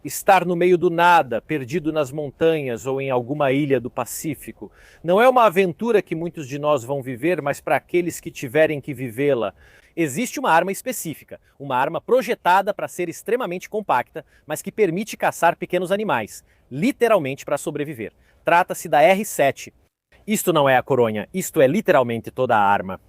estar no meio do nada, perdido nas montanhas ou em alguma ilha do Pacífico. Não é uma aventura que muitos de nós vão viver, mas para aqueles que tiverem que vivê-la. Existe uma arma específica, uma arma projetada para ser extremamente compacta, mas que permite caçar pequenos animais, literalmente para sobreviver. Trata-se da R7. Isto não é a coronha, isto é literalmente toda a arma.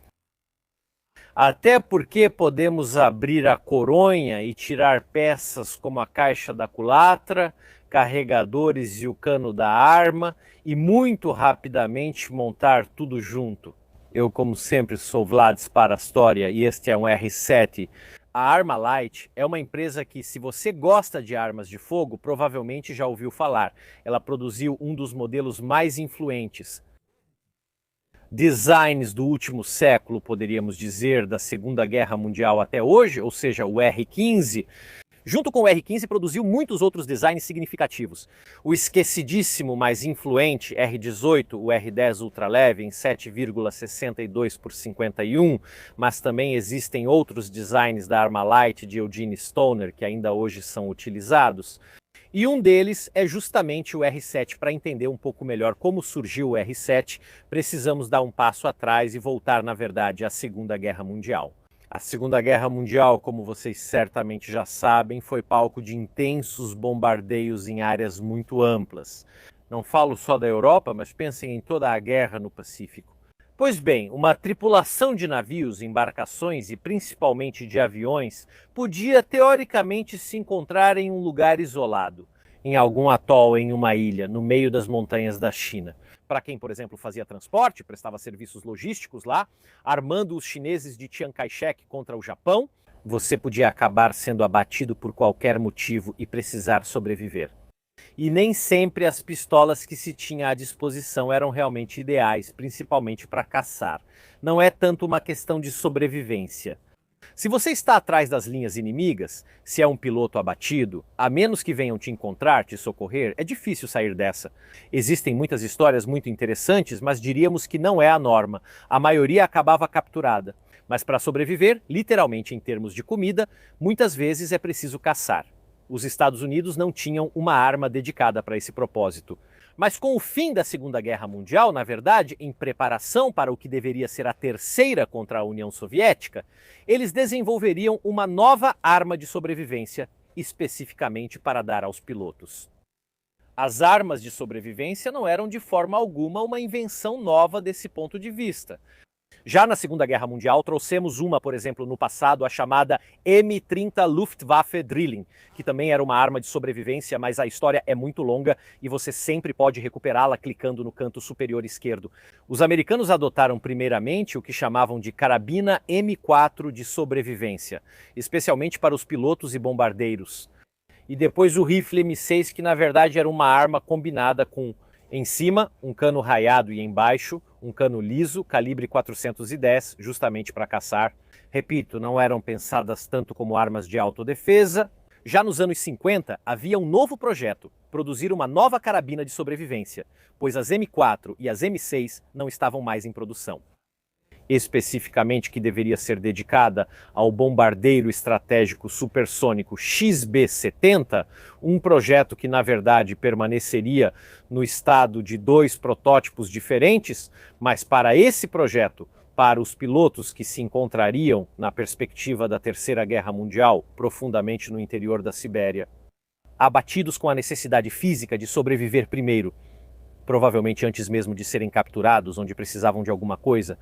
Até porque podemos abrir a coronha e tirar peças como a caixa da culatra, carregadores e o cano da arma e muito rapidamente montar tudo junto. Eu, como sempre, sou Vlad Sparastoria e este é um R7. A Armalite é uma empresa que, se você gosta de armas de fogo, provavelmente já ouviu falar. Ela produziu um dos modelos mais influentes. Designs do último século, poderíamos dizer, da Segunda Guerra Mundial até hoje, ou seja, o R15, junto com o R15 produziu muitos outros designs significativos. O esquecidíssimo, mas influente R18, o R10 ultraleve em 7,62 por 51, mas também existem outros designs da Armalite de Eugene Stoner que ainda hoje são utilizados. E um deles é justamente o R7. Para entender um pouco melhor como surgiu o R7, precisamos dar um passo atrás e voltar, na verdade, à Segunda Guerra Mundial. A Segunda Guerra Mundial, como vocês certamente já sabem, foi palco de intensos bombardeios em áreas muito amplas. Não falo só da Europa, mas pensem em toda a guerra no Pacífico. Pois bem, uma tripulação de navios, embarcações e principalmente de aviões podia teoricamente se encontrar em um lugar isolado, em algum atol em uma ilha, no meio das montanhas da China. Para quem, por exemplo, fazia transporte, prestava serviços logísticos lá, armando os chineses de Chiang Kai-shek contra o Japão, você podia acabar sendo abatido por qualquer motivo e precisar sobreviver. E nem sempre as pistolas que se tinha à disposição eram realmente ideais, principalmente para caçar. Não é tanto uma questão de sobrevivência. Se você está atrás das linhas inimigas, se é um piloto abatido, a menos que venham te encontrar, te socorrer, é difícil sair dessa. Existem muitas histórias muito interessantes, mas diríamos que não é a norma. A maioria acabava capturada. Mas para sobreviver, literalmente em termos de comida, muitas vezes é preciso caçar. Os Estados Unidos não tinham uma arma dedicada para esse propósito. Mas com o fim da Segunda Guerra Mundial, na verdade, em preparação para o que deveria ser a terceira contra a União Soviética, eles desenvolveriam uma nova arma de sobrevivência, especificamente para dar aos pilotos. As armas de sobrevivência não eram de forma alguma uma invenção nova desse ponto de vista. Já na Segunda Guerra Mundial, trouxemos uma, por exemplo, no passado, a chamada M30 Luftwaffe Drilling, que também era uma arma de sobrevivência, mas a história é muito longa e você sempre pode recuperá-la clicando no canto superior esquerdo. Os americanos adotaram primeiramente o que chamavam de carabina M4 de sobrevivência, especialmente para os pilotos e bombardeiros. E depois o rifle M6, que na verdade era uma arma combinada com, em cima, um cano raiado e embaixo, um cano liso, calibre 410, justamente para caçar. Repito, não eram pensadas tanto como armas de autodefesa. Já nos anos 50, havia um novo projeto, produzir uma nova carabina de sobrevivência, pois as M4 e as M6 não estavam mais em produção. Especificamente que deveria ser dedicada ao bombardeiro estratégico supersônico XB-70, um projeto que na verdade permaneceria no estado de dois protótipos diferentes, mas para esse projeto, para os pilotos que se encontrariam na perspectiva da Terceira Guerra Mundial, profundamente no interior da Sibéria, abatidos com a necessidade física de sobreviver primeiro, provavelmente antes mesmo de serem capturados, onde precisavam de alguma coisa.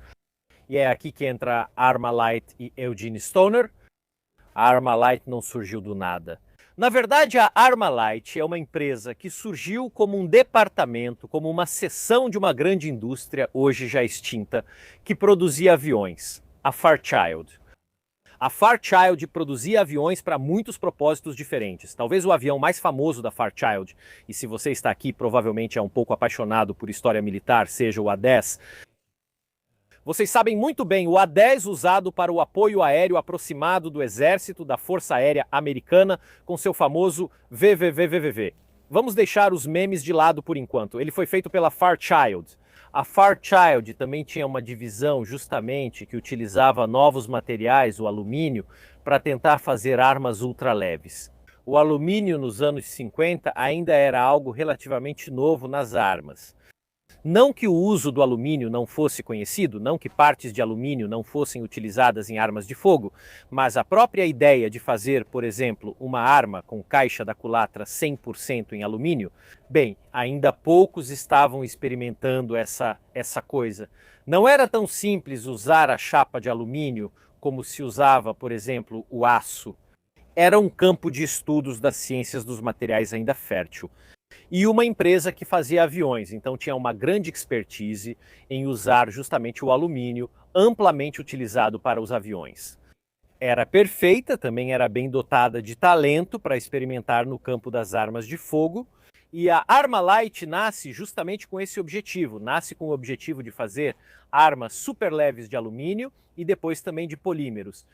E é aqui que entra a Armalite e Eugene Stoner. A Armalite não surgiu do nada. Na verdade, a Armalite é uma empresa que surgiu como um departamento, como uma seção de uma grande indústria, hoje já extinta, que produzia aviões, a Fairchild. A Fairchild produzia aviões para muitos propósitos diferentes. Talvez o avião mais famoso da Fairchild, e se você está aqui provavelmente é um pouco apaixonado por história militar, seja o A-10, vocês sabem muito bem, o A-10 usado para o apoio aéreo aproximado do exército da Força Aérea Americana com seu famoso VVVVV. Vamos deixar os memes de lado por enquanto. Ele foi feito pela Fairchild. A Fairchild também tinha uma divisão justamente que utilizava novos materiais, o alumínio, para tentar fazer armas ultraleves. O alumínio nos anos 50 ainda era algo relativamente novo nas armas. Não que o uso do alumínio não fosse conhecido, não que partes de alumínio não fossem utilizadas em armas de fogo, mas a própria ideia de fazer, por exemplo, uma arma com caixa da culatra 100% em alumínio, bem, ainda poucos estavam experimentando essa coisa. Não era tão simples usar a chapa de alumínio como se usava, por exemplo, o aço. Era um campo de estudos das ciências dos materiais ainda fértil. E uma empresa que fazia aviões, então tinha uma grande expertise em usar justamente o alumínio, amplamente utilizado para os aviões. Era perfeita, também era bem dotada de talento para experimentar no campo das armas de fogo, e a Armalite nasce justamente com esse objetivo, nasce com o objetivo de fazer armas super leves de alumínio e depois também de polímeros.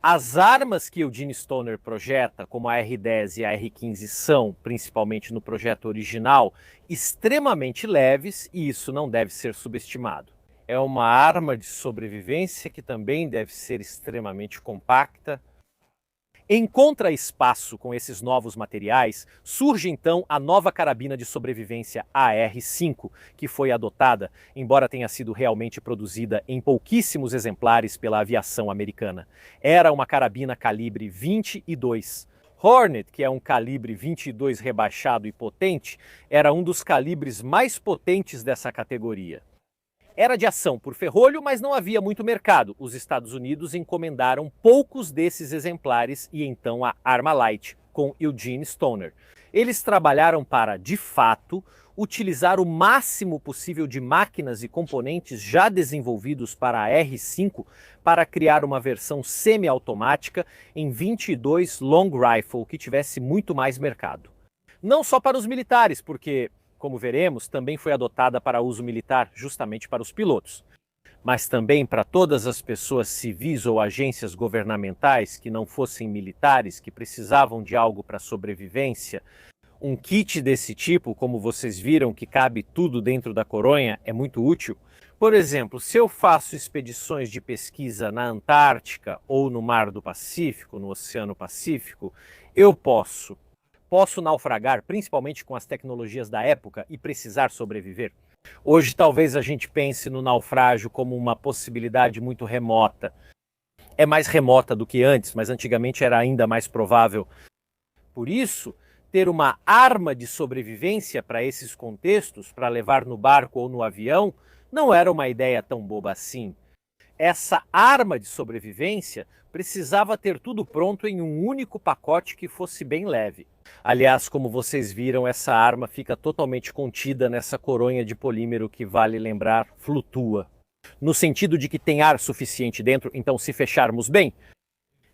As armas que Eugene Stoner projeta, como a R10 e a R15, são, principalmente no projeto original, extremamente leves e isso não deve ser subestimado. É uma arma de sobrevivência que também deve ser extremamente compacta. Em contraespaço com esses novos materiais, surge então a nova carabina de sobrevivência AR-5, que foi adotada, embora tenha sido realmente produzida em pouquíssimos exemplares pela aviação americana. Era uma carabina calibre 22. Hornet, que é um calibre 22 rebaixado e potente, era um dos calibres mais potentes dessa categoria. Era de ação por ferrolho, mas não havia muito mercado. Os Estados Unidos encomendaram poucos desses exemplares e então a Armalite, com Eugene Stoner. Eles trabalharam para, de fato, utilizar o máximo possível de máquinas e componentes já desenvolvidos para a R5 para criar uma versão semiautomática em 22 Long Rifle que tivesse muito mais mercado. Não só para os militares, porque como veremos, também foi adotada para uso militar justamente para os pilotos, mas também para todas as pessoas civis ou agências governamentais que não fossem militares, que precisavam de algo para sobrevivência. Um kit desse tipo, como vocês viram que cabe tudo dentro da coronha, é muito útil. Por exemplo, se eu faço expedições de pesquisa na Antártica ou no Mar do Pacífico, no Oceano Pacífico, eu posso naufragar, principalmente com as tecnologias da época, e precisar sobreviver. Hoje talvez a gente pense no naufrágio como uma possibilidade muito remota. É mais remota do que antes, mas antigamente era ainda mais provável. Por isso, ter uma arma de sobrevivência para esses contextos, para levar no barco ou no avião, não era uma ideia tão boba assim. Essa arma de sobrevivência precisava ter tudo pronto em um único pacote que fosse bem leve. Aliás, como vocês viram, essa arma fica totalmente contida nessa coronha de polímero que, vale lembrar, flutua. No sentido de que tem ar suficiente dentro, então se fecharmos bem,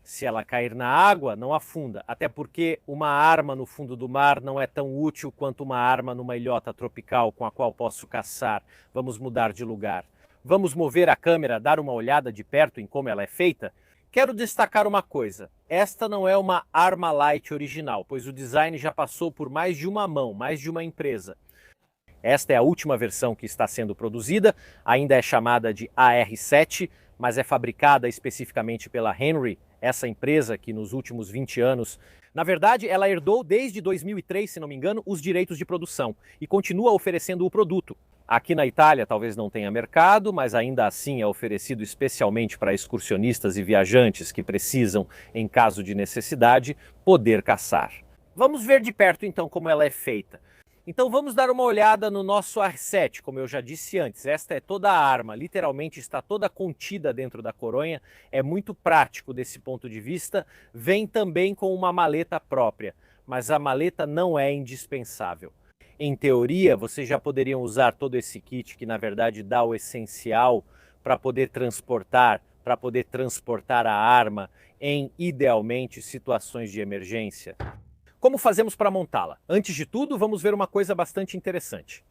se ela cair na água, não afunda. Até porque uma arma no fundo do mar não é tão útil quanto uma arma numa ilhota tropical com a qual posso caçar. Vamos mudar de lugar. Vamos mover a câmera, dar uma olhada de perto em como ela é feita? Quero destacar uma coisa, esta não é uma Armalite original, pois o design já passou por mais de uma mão, mais de uma empresa. Esta é a última versão que está sendo produzida, ainda é chamada de AR-7, mas é fabricada especificamente pela Henry, essa empresa que nos últimos 20 anos, na verdade ela herdou desde 2003, se não me engano, os direitos de produção e continua oferecendo o produto. Aqui na Itália talvez não tenha mercado, mas ainda assim é oferecido especialmente para excursionistas e viajantes que precisam, em caso de necessidade, poder caçar. Vamos ver de perto então como ela é feita. Então vamos dar uma olhada no nosso R7, como eu já disse antes, esta é toda a arma, literalmente está toda contida dentro da coronha, é muito prático desse ponto de vista, vem também com uma maleta própria, mas a maleta não é indispensável. Em teoria, vocês já poderiam usar todo esse kit que na verdade dá o essencial para poder transportar a arma em, idealmente, situações de emergência. Como fazemos para montá-la? Antes de tudo, vamos ver uma coisa bastante interessante.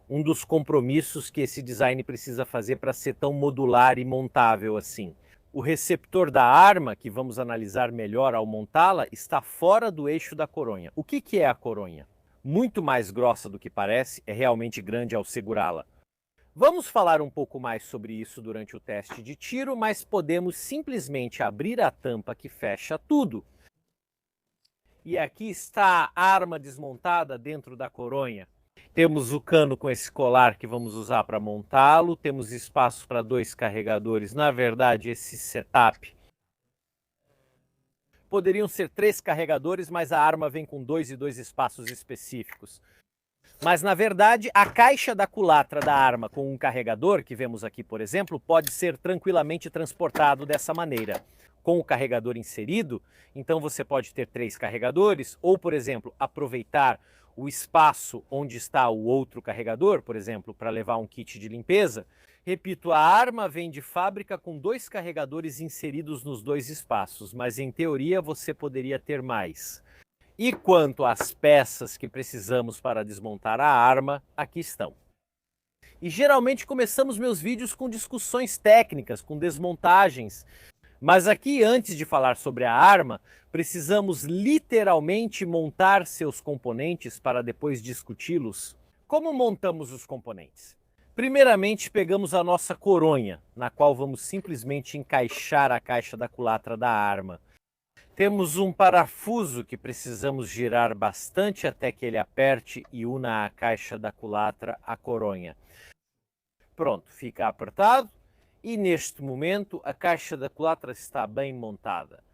Um dos compromissos que esse design precisa fazer para ser tão modular e montável assim. O receptor da arma, que vamos analisar melhor ao montá-la, está fora do eixo da coronha. O que é a coronha? Muito mais grossa do que parece, é realmente grande ao segurá-la. Vamos falar um pouco mais sobre isso durante o teste de tiro, mas podemos simplesmente abrir a tampa que fecha tudo. E aqui está a arma desmontada dentro da coronha. Temos o cano com esse colar que vamos usar para montá-lo. Temos espaço para 2 carregadores. Na verdade, esse setup poderiam ser 3 carregadores, mas a arma vem com 2 e 2 espaços específicos. Mas, na verdade, a caixa da culatra da arma com um carregador, que vemos aqui, por exemplo, pode ser tranquilamente transportado dessa maneira. Com o carregador inserido, então você pode ter 3 carregadores, ou, por exemplo, aproveitar o espaço onde está o outro carregador, por exemplo, para levar um kit de limpeza. Repito, a arma vem de fábrica com 2 carregadores inseridos nos 2 espaços, mas em teoria você poderia ter mais. E quanto às peças que precisamos para desmontar a arma, aqui estão. E geralmente começamos meus vídeos com discussões técnicas, com desmontagens. Mas aqui, antes de falar sobre a arma, precisamos literalmente montar seus componentes para depois discuti-los. Como montamos os componentes? Primeiramente, pegamos a nossa coronha, na qual vamos simplesmente encaixar a caixa da culatra da arma. Temos um parafuso que precisamos girar bastante até que ele aperte e una a caixa da culatra à coronha. Pronto, fica apertado e neste momento a caixa da culatra está bem montada.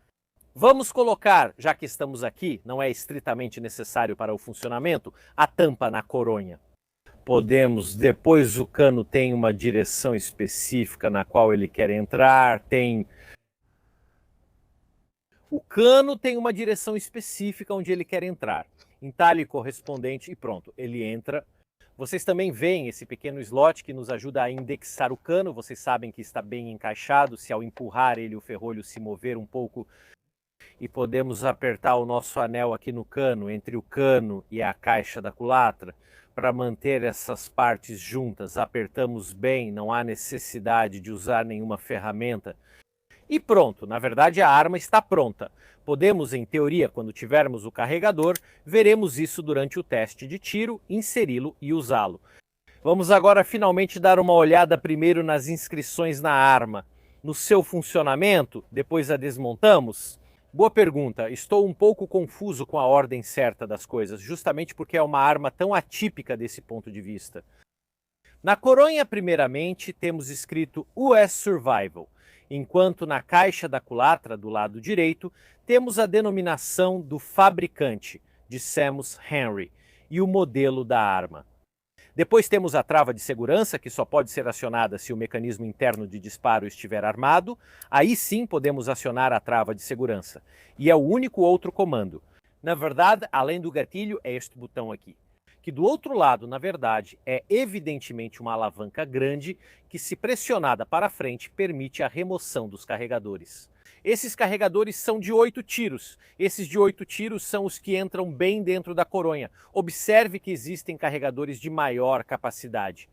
Vamos colocar, já que estamos aqui, não é estritamente necessário para o funcionamento, a tampa na coronha. Podemos, depois o cano tem uma direção específica na qual ele quer entrar, o cano tem uma direção específica onde ele quer entrar. Entalhe correspondente e pronto, ele entra. Vocês também veem esse pequeno slot que nos ajuda a indexar o cano. Vocês sabem que está bem encaixado, se ao empurrar ele o ferrolho se mover um pouco. E podemos apertar o nosso anel aqui no cano, entre o cano e a caixa da culatra, para manter essas partes juntas. Apertamos bem, não há necessidade de usar nenhuma ferramenta. E pronto, na verdade a arma está pronta. Podemos, em teoria, quando tivermos o carregador, veremos isso durante o teste de tiro, inseri-lo e usá-lo. Vamos agora finalmente dar uma olhada primeiro nas inscrições na arma. No seu funcionamento, depois a desmontamos? Boa pergunta, estou um pouco confuso com a ordem certa das coisas, justamente porque é uma arma tão atípica desse ponto de vista. Na coronha, primeiramente, temos escrito US Survival, enquanto na caixa da culatra, do lado direito, temos a denominação do fabricante, dissemos Henry, e o modelo da arma. Depois temos a trava de segurança, que só pode ser acionada se o mecanismo interno de disparo estiver armado. Aí sim podemos acionar a trava de segurança. E é o único outro comando. Na verdade, além do gatilho, é este botão aqui. Que do outro lado, na verdade, é evidentemente uma alavanca grande que, se pressionada para frente, permite a remoção dos carregadores. Esses carregadores são de 8 tiros. Esses de 8 tiros são os que entram bem dentro da coronha. Observe que existem carregadores de maior capacidade.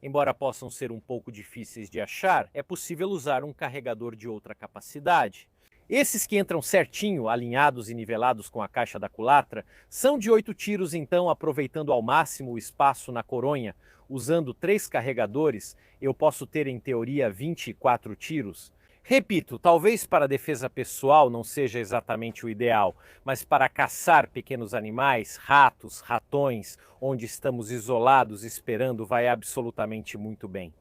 Embora possam ser um pouco difíceis de achar, é possível usar um carregador de outra capacidade. Esses que entram certinho, alinhados e nivelados com a caixa da culatra, são de 8 tiros, então, aproveitando ao máximo o espaço na coronha. Usando 3 carregadores, eu posso ter em teoria 24 tiros. Repito, talvez para defesa pessoal não seja exatamente o ideal, mas para caçar pequenos animais, ratos, ratões, onde estamos isolados esperando, vai absolutamente muito bem.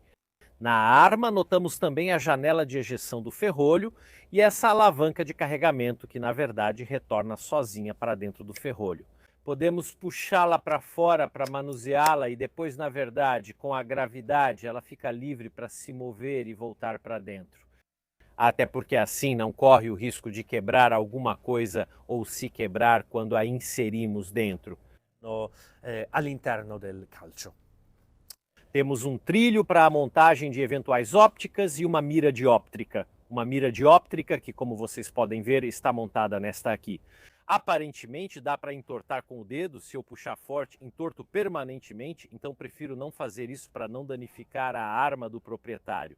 Na arma, notamos também a janela de ejeção do ferrolho e essa alavanca de carregamento que, na verdade, retorna sozinha para dentro do ferrolho. Podemos puxá-la para fora para manuseá-la e depois, na verdade, com a gravidade, ela fica livre para se mover e voltar para dentro. Até porque assim não corre o risco de quebrar alguma coisa ou se quebrar quando a inserimos dentro. All'interno del calcio. Temos um trilho para a montagem de eventuais ópticas e uma mira dióptrica. Uma mira dióptrica que, como vocês podem ver, está montada nesta aqui. Aparentemente dá para entortar com o dedo, se eu puxar forte, entorto permanentemente, então prefiro não fazer isso para não danificar a arma do proprietário.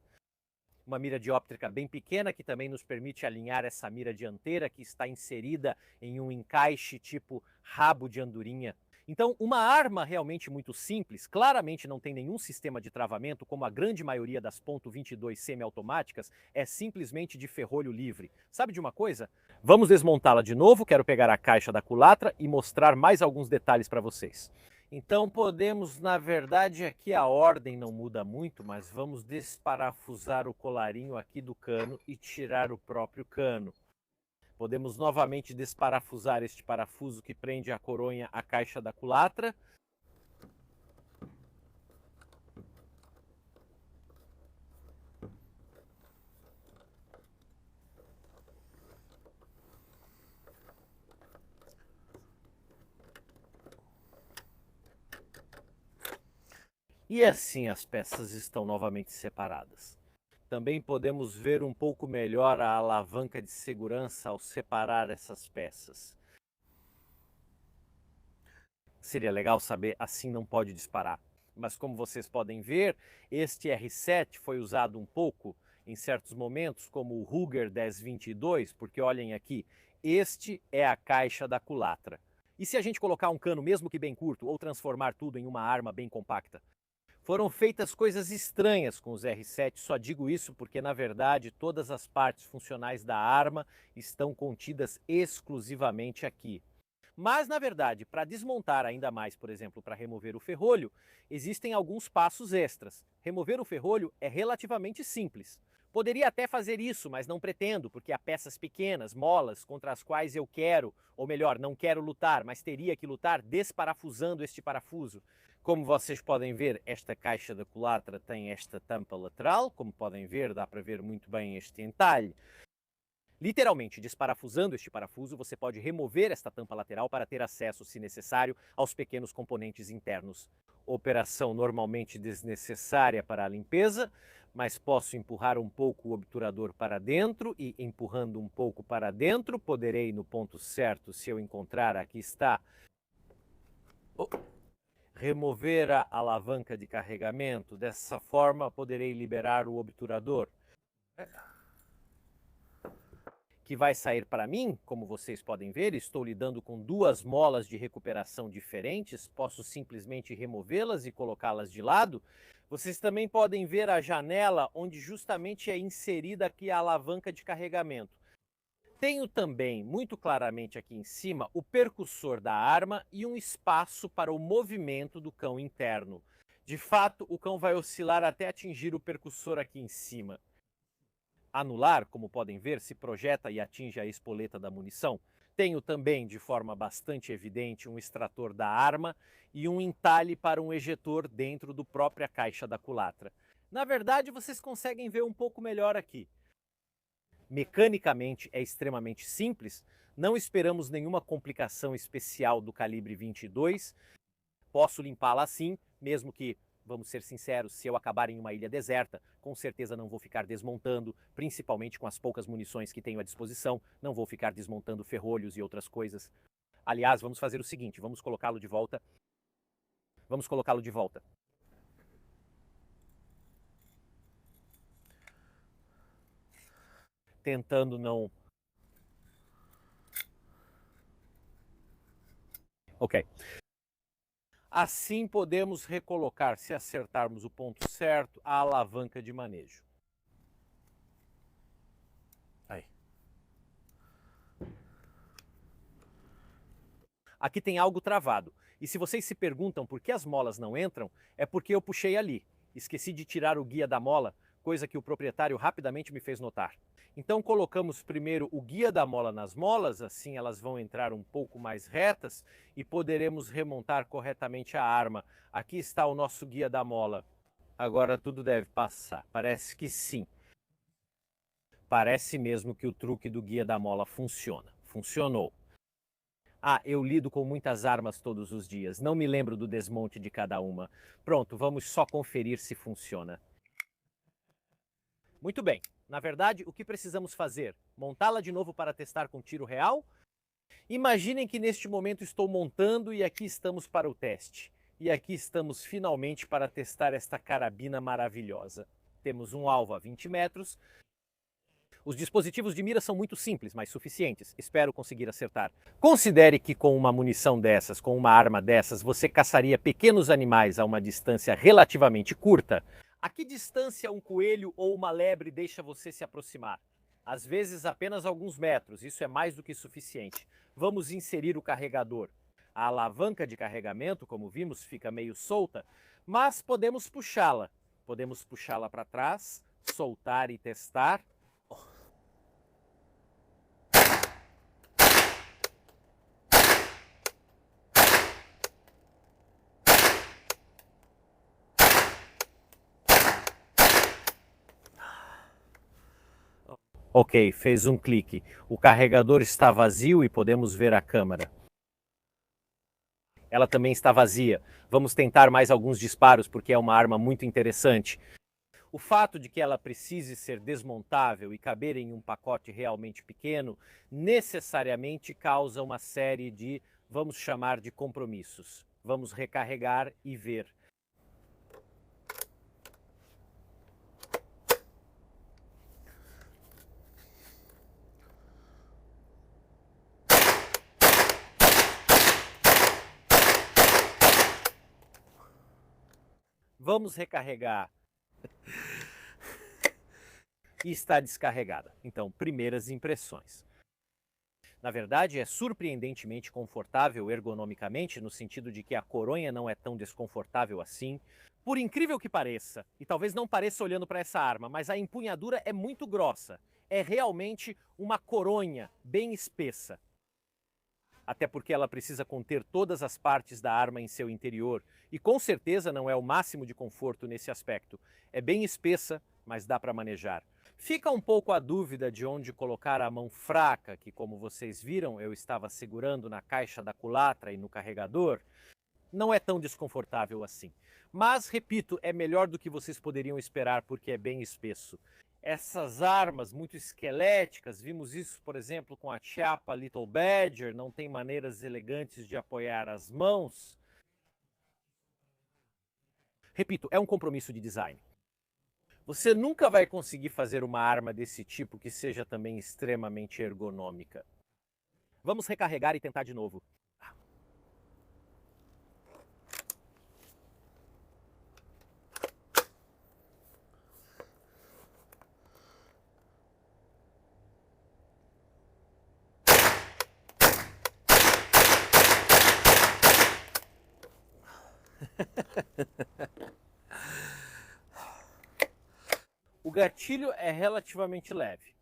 Uma mira dióptrica bem pequena que também nos permite alinhar essa mira dianteira que está inserida em um encaixe tipo rabo de andorinha. Então, uma arma realmente muito simples, claramente não tem nenhum sistema de travamento, como a grande maioria das .22 semiautomáticas, é simplesmente de ferrolho livre. Sabe de uma coisa? Vamos desmontá-la de novo, quero pegar a caixa da culatra e mostrar mais alguns detalhes para vocês. Então podemos, na verdade, aqui a ordem não muda muito, mas vamos desparafusar o colarinho aqui do cano e tirar o próprio cano. Podemos novamente desparafusar este parafuso que prende a coronha à caixa da culatra. E assim as peças estão novamente separadas. Também podemos ver um pouco melhor a alavanca de segurança ao separar essas peças. Seria legal saber, assim não pode disparar. Mas como vocês podem ver, este R7 foi usado um pouco em certos momentos como o Ruger 1022, porque olhem aqui, este é a caixa da culatra. E se a gente colocar um cano mesmo que bem curto ou transformar tudo em uma arma bem compacta? Foram feitas coisas estranhas com os R7, só digo isso porque, na verdade, todas as partes funcionais da arma estão contidas exclusivamente aqui. Mas, na verdade, para desmontar ainda mais, por exemplo, para remover o ferrolho, existem alguns passos extras. Remover o ferrolho é relativamente simples. Poderia até fazer isso, mas não pretendo, porque há peças pequenas, molas, contra as quais eu quero, ou melhor, não quero lutar, mas teria que lutar desparafusando este parafuso. Como vocês podem ver, esta caixa da culatra tem esta tampa lateral, como podem ver, dá para ver muito bem este entalhe. Literalmente, desparafusando este parafuso, você pode remover esta tampa lateral para ter acesso, se necessário, aos pequenos componentes internos. Operação normalmente desnecessária para a limpeza, mas posso empurrar um pouco o obturador para dentro e, empurrando um pouco para dentro, poderei, no ponto certo, se eu encontrar, aqui está, remover a alavanca de carregamento. Dessa forma, poderei liberar o obturador, que vai sair para mim. Como vocês podem ver, estou lidando com duas molas de recuperação diferentes, posso simplesmente removê-las e colocá-las de lado. Vocês também podem ver a janela onde justamente é inserida aqui a alavanca de carregamento. Tenho também, muito claramente aqui em cima, o percussor da arma e um espaço para o movimento do cão interno. De fato, o cão vai oscilar até atingir o percussor aqui em cima. Anular, como podem ver, se projeta e atinge a espoleta da munição. Tenho também, de forma bastante evidente, um extrator da arma e um entalhe para um ejetor dentro da própria caixa da culatra. Na verdade, vocês conseguem ver um pouco melhor aqui. Mecanicamente é extremamente simples, não esperamos nenhuma complicação especial do calibre 22. Posso limpá-la assim, mesmo que, vamos ser sinceros, se eu acabar em uma ilha deserta, com certeza não vou ficar desmontando, principalmente com as poucas munições que tenho à disposição, não vou ficar desmontando ferrolhos e outras coisas. Aliás, vamos fazer o seguinte, vamos colocá-lo de volta. Vamos colocá-lo de volta. Tentando não... Ok. Assim podemos recolocar, se acertarmos o ponto certo, a alavanca de manejo. Aí. Aqui tem algo travado. E se vocês se perguntam por que as molas não entram, é porque eu puxei ali. Esqueci de tirar o guia da mola, coisa que o proprietário rapidamente me fez notar. Então colocamos primeiro o guia da mola nas molas, assim elas vão entrar um pouco mais retas e poderemos remontar corretamente a arma. Aqui está o nosso guia da mola. Agora tudo deve passar. Parece que sim. Parece mesmo que o truque do guia da mola funciona. Funcionou. Ah, eu lido com muitas armas todos os dias. Não me lembro do desmonte de cada uma. Pronto, vamos só conferir se funciona. Muito bem. Na verdade, o que precisamos fazer? Montá-la de novo para testar com tiro real? Imaginem que neste momento estou montando e aqui estamos para o teste. E aqui estamos finalmente para testar esta carabina maravilhosa. Temos um alvo a 20 metros, Os dispositivos de mira são muito simples, mas suficientes. Espero conseguir acertar. Considere que com uma munição dessas, com uma arma dessas, você caçaria pequenos animais a uma distância relativamente curta. A que distância um coelho ou uma lebre deixa você se aproximar? Às vezes apenas alguns metros, isso é mais do que suficiente. Vamos inserir o carregador. A alavanca de carregamento, como vimos, fica meio solta, mas podemos puxá-la. Podemos puxá-la para trás, soltar e testar. Ok, fez um clique. O carregador está vazio e podemos ver a câmera. Ela também está vazia. Vamos tentar mais alguns disparos porque é uma arma muito interessante. O fato de que ela precise ser desmontável e caber em um pacote realmente pequeno necessariamente causa uma série de, vamos chamar de compromissos. Vamos recarregar e ver. Vamos recarregar. E está descarregada. Então, primeiras impressões. Na verdade, é surpreendentemente confortável ergonomicamente, no sentido de que a coronha não é tão desconfortável assim. Por incrível que pareça, e talvez não pareça olhando para essa arma, mas a empunhadura é muito grossa. É realmente uma coronha bem espessa. Até porque ela precisa conter todas as partes da arma em seu interior, e com certeza não é o máximo de conforto nesse aspecto. É bem espessa, mas dá para manejar. Fica um pouco a dúvida de onde colocar a mão fraca, que como vocês viram eu estava segurando na caixa da culatra e no carregador. Não é tão desconfortável assim. Mas, repito, é melhor do que vocês poderiam esperar porque é bem espesso. Essas armas muito esqueléticas, vimos isso, por exemplo, com a chapa Little Badger, não tem maneiras elegantes de apoiar as mãos. Repito, é um compromisso de design. Você nunca vai conseguir fazer uma arma desse tipo que seja também extremamente ergonômica. Vamos recarregar e tentar de novo. O gatilho é relativamente leve.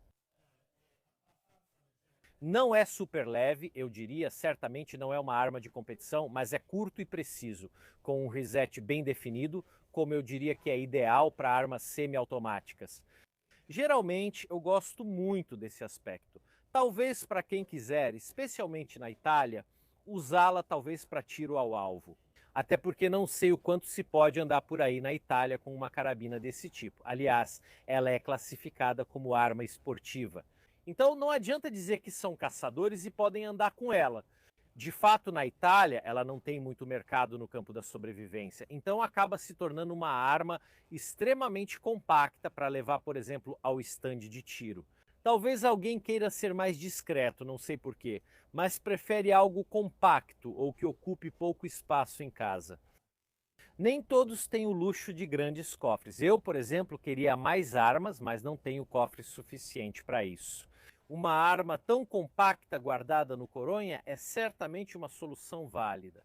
Não é super leve, eu diria, certamente não é uma arma de competição, mas é curto e preciso, com um reset bem definido, como eu diria que é ideal para armas semiautomáticas. Geralmente eu gosto muito desse aspecto. Talvez para quem quiser, especialmente na Itália, usá-la talvez para tiro ao alvo. Até porque não sei o quanto se pode andar por aí na Itália com uma carabina desse tipo. Aliás, ela é classificada como arma esportiva. Então não adianta dizer que são caçadores e podem andar com ela. De fato, na Itália, ela não tem muito mercado no campo da sobrevivência, então acaba se tornando uma arma extremamente compacta para levar, por exemplo, ao estande de tiro. Talvez alguém queira ser mais discreto, não sei porquê, mas prefere algo compacto ou que ocupe pouco espaço em casa. Nem todos têm o luxo de grandes cofres. Eu, por exemplo, queria mais armas, mas não tenho cofre suficiente para isso. Uma arma tão compacta guardada no coronha é certamente uma solução válida.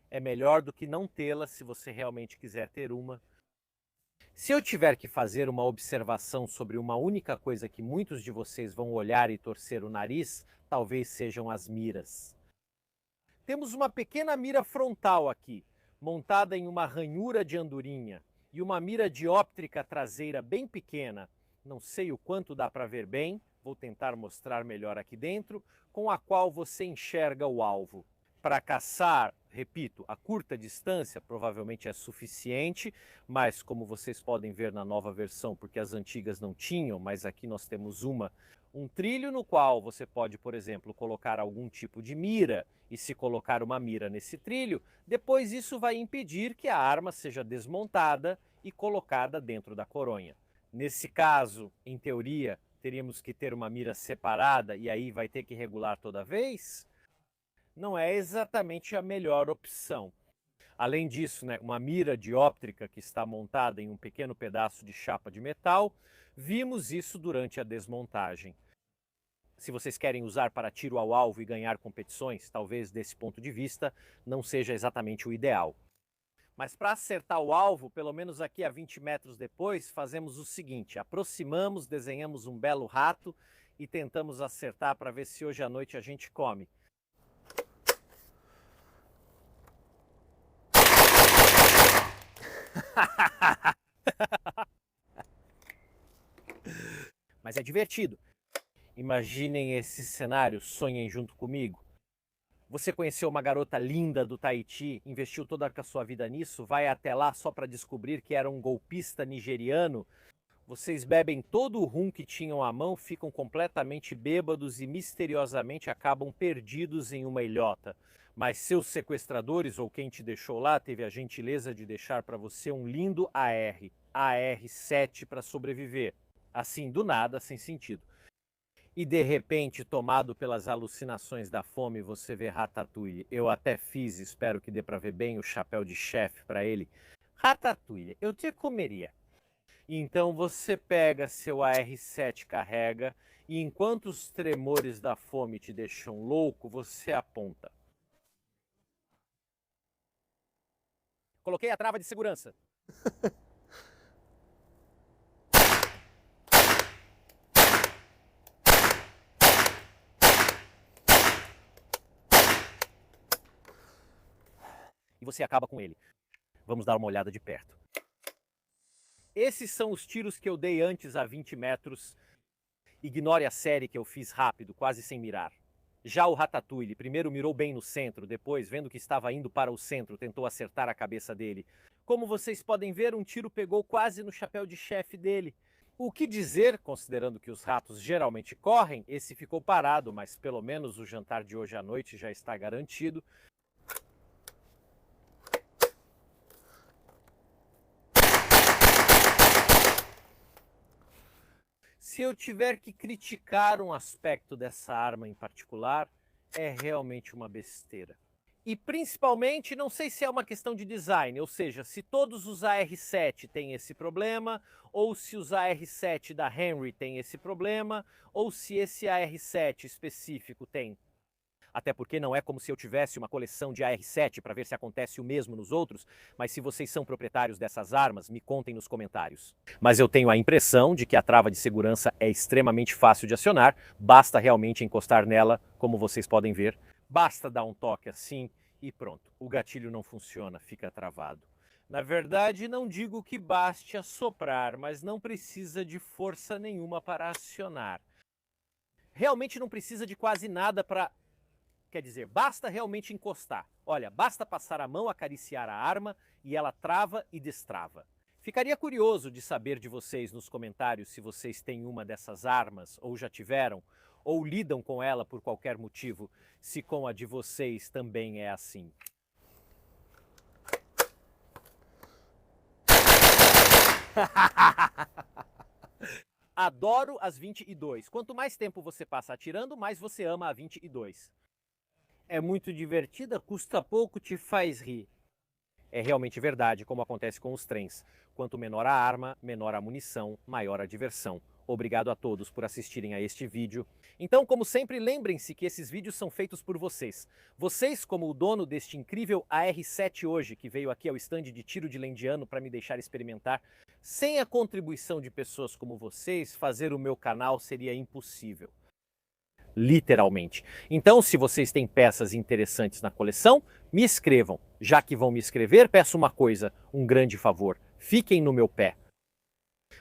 É melhor do que não tê-la se você realmente quiser ter uma. Se eu tiver que fazer uma observação sobre uma única coisa que muitos de vocês vão olhar e torcer o nariz, talvez sejam as miras. Temos uma pequena mira frontal aqui, montada em uma ranhura de andorinha, e uma mira dióptrica traseira bem pequena. Não sei o quanto dá para ver bem, vou tentar mostrar melhor aqui dentro, com a qual você enxerga o alvo. Para caçar, repito, a curta distância provavelmente é suficiente, mas como vocês podem ver na nova versão, porque as antigas não tinham, mas aqui nós temos um trilho no qual você pode, por exemplo, colocar algum tipo de mira, e se colocar uma mira nesse trilho, depois isso vai impedir que a arma seja desmontada e colocada dentro da coronha. Nesse caso, em teoria, teríamos que ter uma mira separada e aí vai ter que regular toda vez? Não é exatamente a melhor opção. Além disso, né, uma mira dióptrica que está montada em um pequeno pedaço de chapa de metal, vimos isso durante a desmontagem. Se vocês querem usar para tiro ao alvo e ganhar competições, talvez desse ponto de vista não seja exatamente o ideal. Mas para acertar o alvo, pelo menos aqui a 20 metros depois, fazemos o seguinte: aproximamos, desenhamos um belo rato e tentamos acertar para ver se hoje à noite a gente come. Mas é divertido. Imaginem esse cenário, sonhem junto comigo. Você conheceu uma garota linda do Tahiti, investiu toda a sua vida nisso, vai até lá só para descobrir que era um golpista nigeriano. Vocês bebem todo o rum que tinham à mão, ficam completamente bêbados e misteriosamente acabam perdidos em uma ilhota. Mas seus sequestradores ou quem te deixou lá teve a gentileza de deixar para você um lindo AR-7 para sobreviver. Assim, do nada, sem sentido. E de repente, tomado pelas alucinações da fome, você vê Ratatouille. Eu até fiz, espero que dê para ver bem, o chapéu de chefe para ele. Ratatouille, eu te comeria. Então você pega seu AR-7, carrega, e enquanto os tremores da fome te deixam louco, você aponta. Coloquei a trava de segurança. E você acaba com ele. Vamos dar uma olhada de perto. Esses são os tiros que eu dei antes a 20 metros. Ignore a série que eu fiz rápido, quase sem mirar. Já o Ratatouille primeiro mirou bem no centro, depois, vendo que estava indo para o centro, tentou acertar a cabeça dele. Como vocês podem ver, um tiro pegou quase no chapéu de chefe dele. O que dizer, considerando que os ratos geralmente correm, esse ficou parado, mas pelo menos o jantar de hoje à noite já está garantido. Se eu tiver que criticar um aspecto dessa arma em particular, é realmente uma besteira. E principalmente, não sei se é uma questão de design, ou seja, se todos os AR-7 têm esse problema, ou se os AR-7 da Henry têm esse problema, ou se esse AR-7 específico tem. Até porque não é como se eu tivesse uma coleção de AR-7 para ver se acontece o mesmo nos outros, mas se vocês são proprietários dessas armas, me contem nos comentários. Mas eu tenho a impressão de que a trava de segurança é extremamente fácil de acionar, basta realmente encostar nela, como vocês podem ver, basta dar um toque assim e pronto, o gatilho não funciona, fica travado. Na verdade, não digo que baste assoprar, mas não precisa de força nenhuma para acionar. Realmente não precisa de quase nada para... Quer dizer, basta realmente encostar. Olha, basta passar a mão, acariciar a arma e ela trava e destrava. Ficaria curioso de saber de vocês nos comentários se vocês têm uma dessas armas, ou já tiveram, ou lidam com ela por qualquer motivo, se com a de vocês também é assim. Adoro as 22. Quanto mais tempo você passa atirando, mais você ama a 22. É muito divertida, custa pouco, te faz rir. É realmente verdade, como acontece com os trens. Quanto menor a arma, menor a munição, maior a diversão. Obrigado a todos por assistirem a este vídeo. Então, como sempre, lembrem-se que esses vídeos são feitos por vocês. Vocês, como o dono deste incrível AR-7 hoje, que veio aqui ao stand de tiro de lendiano para me deixar experimentar. Sem a contribuição de pessoas como vocês, fazer o meu canal seria impossível. Literalmente. Então, se vocês têm peças interessantes na coleção, me escrevam. Já que vão me escrever, peço uma coisa, um grande favor. Fiquem no meu pé.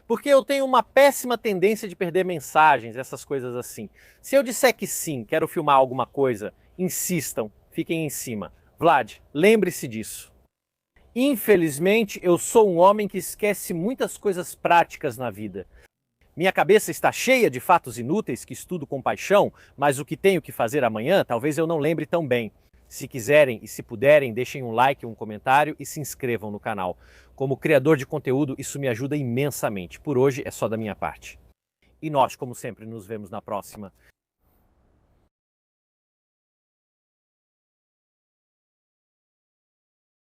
Porque eu tenho uma péssima tendência de perder mensagens, essas coisas assim. Se eu disser que sim, quero filmar alguma coisa, insistam, fiquem em cima. Vlad, lembre-se disso. Infelizmente, eu sou um homem que esquece muitas coisas práticas na vida. Minha cabeça está cheia de fatos inúteis que estudo com paixão, mas o que tenho que fazer amanhã talvez eu não lembre tão bem. Se quiserem e se puderem, deixem um like, um comentário e se inscrevam no canal. Como criador de conteúdo, isso me ajuda imensamente. Por hoje é só da minha parte. E nós, como sempre, nos vemos na próxima.